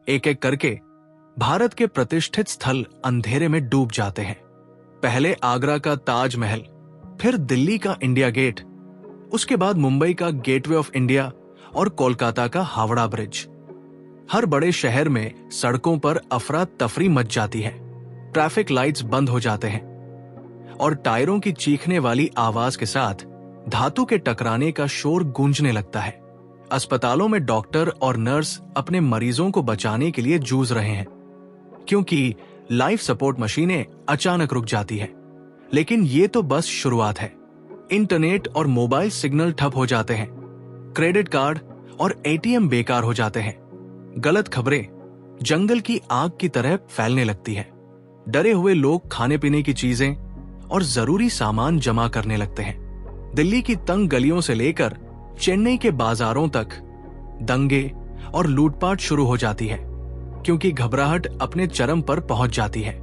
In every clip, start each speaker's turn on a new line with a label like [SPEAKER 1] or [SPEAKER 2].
[SPEAKER 1] एक एक करके भारत के प्रतिष्ठित स्थल अंधेरे में डूब जाते हैं। पहले आगरा का ताजमहल, फिर दिल्ली का इंडिया गेट, उसके बाद मुंबई का गेटवे ऑफ इंडिया और कोलकाता का हावड़ा ब्रिज। हर बड़े शहर में सड़कों पर अफरा तफरी मच जाती है, ट्रैफिक लाइट्स बंद हो जाते हैं और टायरों की चीखने वाली आवाज के साथ धातु के टकराने का शोर गूंजने लगता है। अस्पतालों में डॉक्टर और नर्स अपने मरीजों को बचाने के लिए जूझ रहे हैं, क्योंकि लाइफ सपोर्ट मशीनें अचानक रुक जाती है। लेकिन ये तो बस शुरुआत है। इंटरनेट और मोबाइल सिग्नल ठप हो जाते हैं, क्रेडिट कार्ड और एटीएम बेकार हो जाते हैं। गलत खबरें जंगल की आग की तरह फैलने लगती है। डरे हुए लोग खाने पीने की चीजें और जरूरी सामान जमा करने लगते हैं। दिल्ली की तंग गलियों से लेकर चेन्नई के बाजारों तक दंगे और लूटपाट शुरू हो जाती है, क्योंकि घबराहट अपने चरम पर पहुंच जाती है।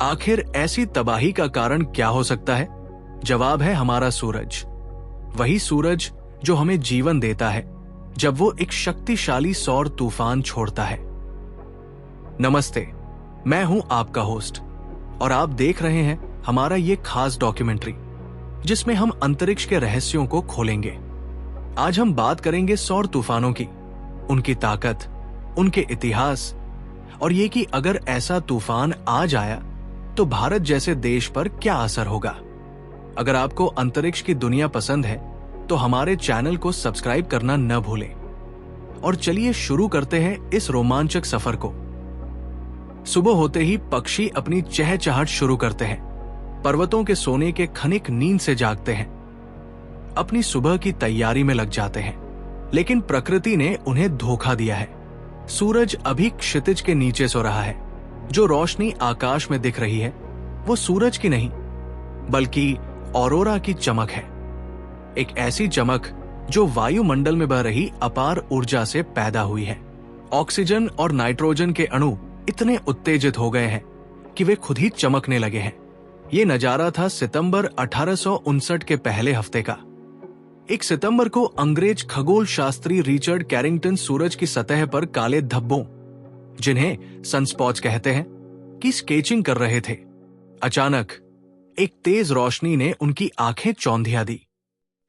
[SPEAKER 1] आखिर ऐसी तबाही का कारण क्या हो सकता है? जवाब है हमारा सूरज। वही सूरज जो हमें जीवन देता है जब वो एक शक्तिशाली सौर तूफान छोड़ता है। नमस्ते, मैं हूं आपका होस्ट और आप देख रहे हैं हमारा ये खास डॉक्यूमेंट्री, जिसमें हम अंतरिक्ष के रहस्यों को खोलेंगे। आज हम बात करेंगे सौर तूफानों की, उनकी ताकत, उनके इतिहास और ये कि अगर ऐसा तूफान आज आया तो भारत जैसे देश पर क्या असर होगा। अगर आपको अंतरिक्ष की दुनिया पसंद है तो हमारे चैनल को सब्सक्राइब करना न भूलें। और चलिए शुरू करते हैं इस रोमांचक सफर को। सुबह होते ही पक्षी अपनी चहचहाट शुरू करते हैं। पर्वतों के सोने के खनिक नींद से जागते हैं, अपनी सुबह की तैयारी में लग जाते हैं। लेकिन प्रकृति ने उन्हें धोखा दिया है। सूरज अभी क्षितिज के नीचे सो रहा है। जो रोशनी आकाश में दिख रही है वो सूरज की नहीं, बल्कि ऑरोरा की चमक है। एक ऐसी चमक जो वायुमंडल में बह रही अपार ऊर्जा से पैदा हुई है। ऑक्सीजन और नाइट्रोजन के अणु इतने उत्तेजित हो गए हैं कि वे खुद ही चमकने लगे हैं। ये नजारा था सितंबर 1859 के पहले हफ्ते का। 1 सितंबर को अंग्रेज खगोल शास्त्री रिचर्ड कैरिंगटन सूरज की सतह पर काले धब्बों, जिन्हें सनस्पॉट्स कहते हैं, की स्केचिंग कर रहे थे। अचानक एक तेज रोशनी ने उनकी आंखें चौंधिया दी।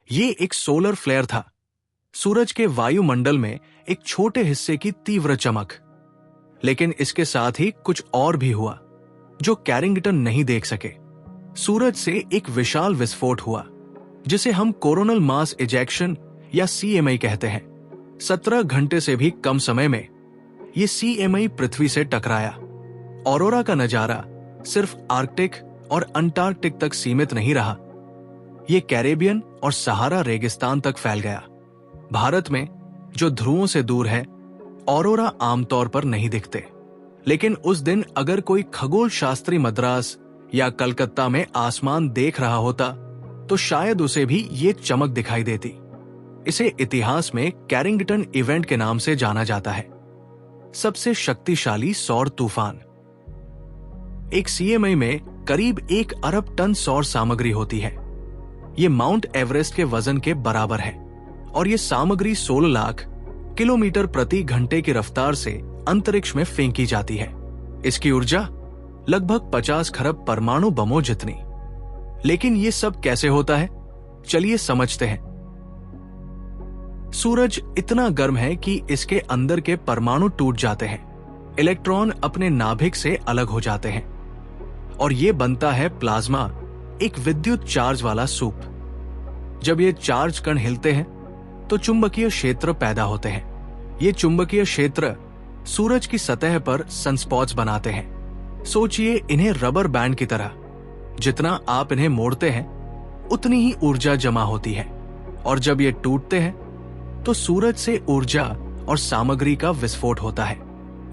[SPEAKER 1] ये एक सोलर फ्लेयर था, सूरज के वायुमंडल में एक छोटे हिस्से की तीव्र चमक। लेकिन इसके साथ ही कुछ और भी हुआ जो कैरिंगटन नहीं देख सके। सूरज से एक विशाल विस्फोट हुआ, जिसे हम कोरोनल मास इजेक्शन या CME कहते हैं। 17 घंटे से भी कम समय में ये CME पृथ्वी से टकराया। ऑरोरा का नजारा सिर्फ आर्कटिक और अंटार्कटिक तक सीमित नहीं रहा, ये कैरेबियन और सहारा रेगिस्तान तक फैल गया। भारत में, जो ध्रुवों से दूर है, ऑरोरा आमतौर पर नहीं दिखते। लेकिन उस दिन अगर कोई खगोल शास्त्री मद्रास या कलकत्ता में आसमान देख रहा होता तो शायद उसे भी ये चमक दिखाई देती। इसे इतिहास में कैरिंगटन इवेंट के नाम से जाना जाता है। सबसे शक्तिशाली सौर तूफान। एक CME में करीब 1 अरब टन सौर सामग्री होती है। ये माउंट एवरेस्ट के वजन के बराबर है और ये सामग्री 16 लाख किलोमीटर प्रति घंटे की रफ्तार से अंतरिक्ष में फेंकी जाती है। इसकी ऊर्जा लगभग 50 खरब परमाणु बमों जितनी। लेकिन ये सब कैसे होता है, चलिए समझते हैं। सूरज इतना गर्म है कि इसके अंदर के परमाणु टूट जाते हैं, इलेक्ट्रॉन अपने नाभिक से अलग हो जाते हैं और ये बनता है प्लाज्मा, एक विद्युत चार्ज वाला सूप। जब ये चार्ज कण हिलते हैं तो चुंबकीय क्षेत्र पैदा होते हैं। ये चुंबकीय क्षेत्र सूरज की सतह पर सनस्पॉट्स बनाते हैं। सोचिए इन्हें रबर बैंड की तरह। जितना आप इन्हें मोड़ते हैं उतनी ही ऊर्जा जमा होती है और जब ये टूटते हैं तो सूरज से ऊर्जा और सामग्री का विस्फोट होता है।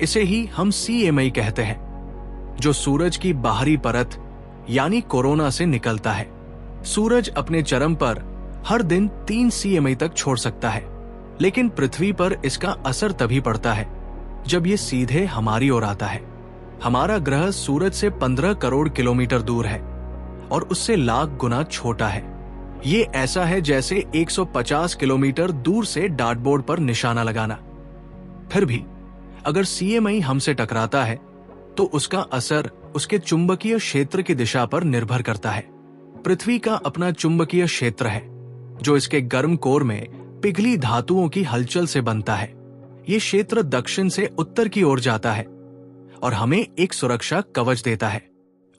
[SPEAKER 1] इसे ही हम CME कहते हैं, जो सूरज की बाहरी परत यानी कोरोना से निकलता है। सूरज अपने चरम पर हर दिन 3 CME तक छोड़ सकता है, लेकिन पृथ्वी पर इसका असर तभी पड़ता है जब ये सीधे हमारी ओर आता है। हमारा ग्रह सूरज से 15 करोड़ किलोमीटर दूर है और उससे लाख गुना छोटा है। ये ऐसा है जैसे 150 किलोमीटर दूर से डार्टबोर्ड पर निशाना लगाना। फिर भी अगर CMI हमसे टकराता है तो उसका असर उसके चुंबकीय क्षेत्र की दिशा पर निर्भर करता है। पृथ्वी का अपना चुंबकीय क्षेत्र है जो इसके गर्म कोर में पिघली धातुओं की हलचल से बनता है। ये क्षेत्र दक्षिण से उत्तर की ओर जाता है और हमें एक सुरक्षा कवच देता है।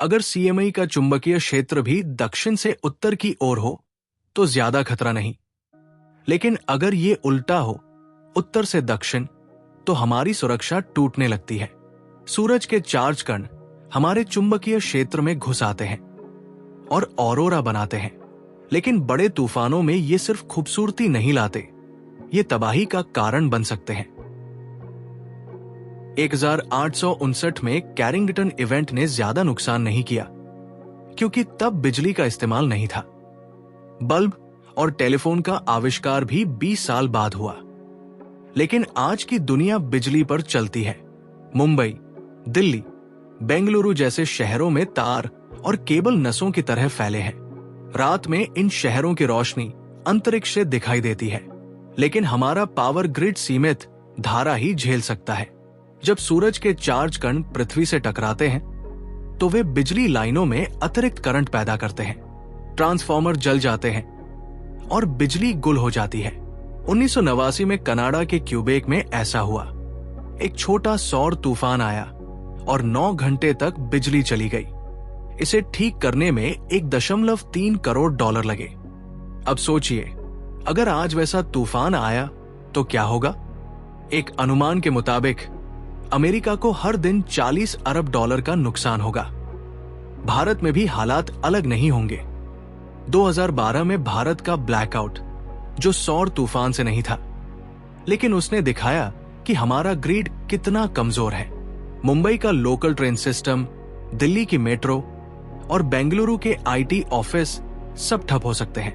[SPEAKER 1] अगर CMI का चुंबकीय क्षेत्र भी दक्षिण से उत्तर की ओर हो तो ज्यादा खतरा नहीं, लेकिन अगर ये उल्टा हो, उत्तर से दक्षिण, तो हमारी सुरक्षा टूटने लगती है। सूरज के चार्ज कण हमारे चुंबकीय क्षेत्र में घुस आते हैं और ऑरोरा बनाते हैं, लेकिन बड़े तूफानों में ये सिर्फ खूबसूरती नहीं लाते, ये तबाही का कारण बन सकते हैं। 1859 में कैरिंगटन इवेंट ने ज्यादा नुकसान नहीं किया क्योंकि तब बिजली का इस्तेमाल नहीं था। बल्ब और टेलीफोन का आविष्कार भी 20 साल बाद हुआ, लेकिन आज की दुनिया बिजली पर चलती है। मुंबई, दिल्ली, बेंगलुरु जैसे शहरों में तार और केबल नसों की तरह फैले हैं। रात में इन शहरों की रोशनी अंतरिक्ष से दिखाई देती है, लेकिन हमारा पावर ग्रिड सीमित धारा ही झेल सकता है। जब सूरज के चार्ज कण पृथ्वी से टकराते हैं तो वे बिजली लाइनों में अतिरिक्त करंट पैदा करते हैं, ट्रांसफार्मर जल जाते हैं और बिजली गुल हो जाती है। 1989 में कनाडा के क्यूबेक में ऐसा हुआ। एक छोटा सौर तूफान आया और 9 घंटे तक बिजली चली गई। इसे ठीक करने में 1.3 करोड़ डॉलर लगे। अब सोचिए, अगर आज वैसा तूफान आया तो क्या होगा? एक अनुमान के मुताबिक अमेरिका को हर दिन 40 अरब डॉलर का नुकसान होगा। भारत में भी हालात अलग नहीं होंगे। 2012 में भारत का ब्लैकआउट, जो सौर तूफान से नहीं था, लेकिन उसने दिखाया कि हमारा ग्रिड कितना कमजोर है। मुंबई का लोकल ट्रेन सिस्टम, दिल्ली की मेट्रो और बेंगलुरु के IT ऑफिस सब ठप हो सकते हैं।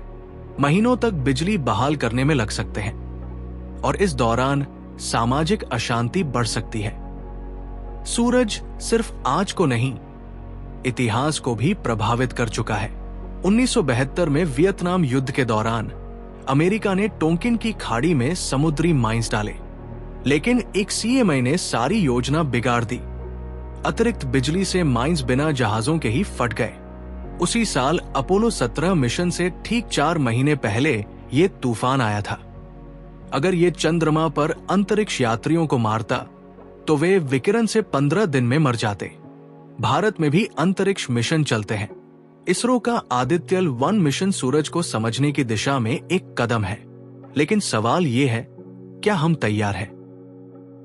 [SPEAKER 1] महीनों तक बिजली बहाल करने में लग सकते हैं और इस दौरान सामाजिक अशांति बढ़ सकती है। सूरज सिर्फ आज को नहीं, इतिहास को भी प्रभावित कर चुका है। 1972 में वियतनाम युद्ध के दौरान अमेरिका ने टोंकिन की खाड़ी में समुद्री माइंस डाले, लेकिन एक CMI ने सारी योजना बिगाड़ दी। अतिरिक्त बिजली से माइंस बिना जहाजों के ही फट गए। उसी साल अपोलो 17 मिशन से ठीक 4 महीने पहले ये तूफान आया था। अगर ये चंद्रमा पर अंतरिक्ष यात्रियों को मारता तो वे विकिरण से 15 दिन में मर जाते। भारत में भी अंतरिक्ष मिशन चलते हैं। इसरो का आदित्यल 1 मिशन सूरज को समझने की दिशा में एक कदम है, लेकिन सवाल ये है, क्या हम तैयार हैं?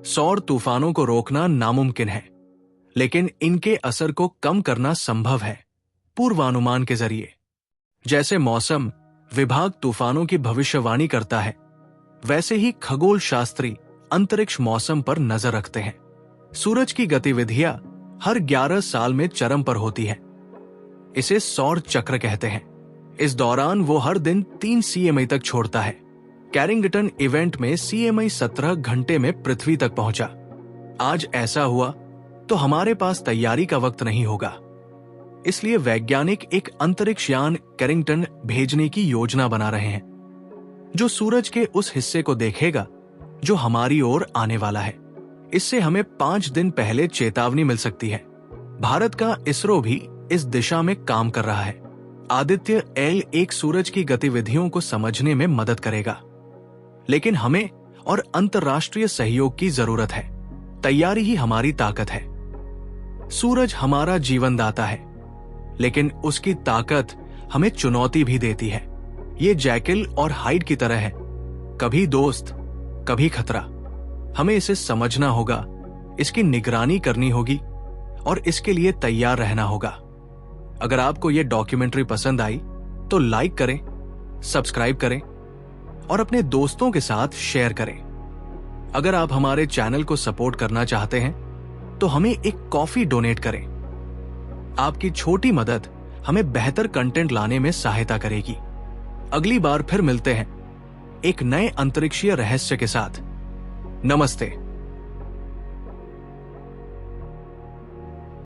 [SPEAKER 1] सौर तूफानों को रोकना नामुमकिन है, लेकिन इनके असर को कम करना संभव है पूर्वानुमान के जरिए। जैसे मौसम विभाग तूफानों की भविष्यवाणी करता है, वैसे ही खगोल शास्त्री अंतरिक्ष मौसम पर नजर रखते हैं। सूरज की गतिविधियां हर 11 साल में चरम पर होती है। इसे सौर चक्र कहते हैं। इस दौरान वो हर दिन 3 CMI तक छोड़ता है। कैरिंगटन इवेंट में CMI 17 घंटे में पृथ्वी तक पहुंचा। आज ऐसा हुआ तो हमारे पास तैयारी का वक्त नहीं होगा। इसलिए वैज्ञानिक एक अंतरिक्ष यान कैरिंगटन भेजने की योजना बना रहे हैं, जो सूरज के उस हिस्से को देखेगा जो हमारी ओर आने वाला है। इससे हमें 5 दिन पहले चेतावनी मिल सकती है। भारत का इसरो भी इस दिशा में काम कर रहा है। आदित्य L1 सूरज की गतिविधियों को समझने में मदद करेगा, लेकिन हमें और अंतर्राष्ट्रीय सहयोग की जरूरत है। तैयारी ही हमारी ताकत है। सूरज हमारा जीवनदाता है, लेकिन उसकी ताकत हमें चुनौती भी देती है। ये जैकिल और हाइड की तरह है, कभी दोस्त कभी खतरा। हमें इसे समझना होगा, इसकी निगरानी करनी होगी और इसके लिए तैयार रहना होगा। अगर आपको यह डॉक्यूमेंट्री पसंद आई तो लाइक करें, सब्सक्राइब करें और अपने दोस्तों के साथ शेयर करें। अगर आप हमारे चैनल को सपोर्ट करना चाहते हैं तो हमें एक कॉफी डोनेट करें। आपकी छोटी मदद हमें बेहतर कंटेंट लाने में सहायता करेगी। अगली बार फिर मिलते हैं एक नए अंतरिक्षीय रहस्य के साथ। नमस्ते।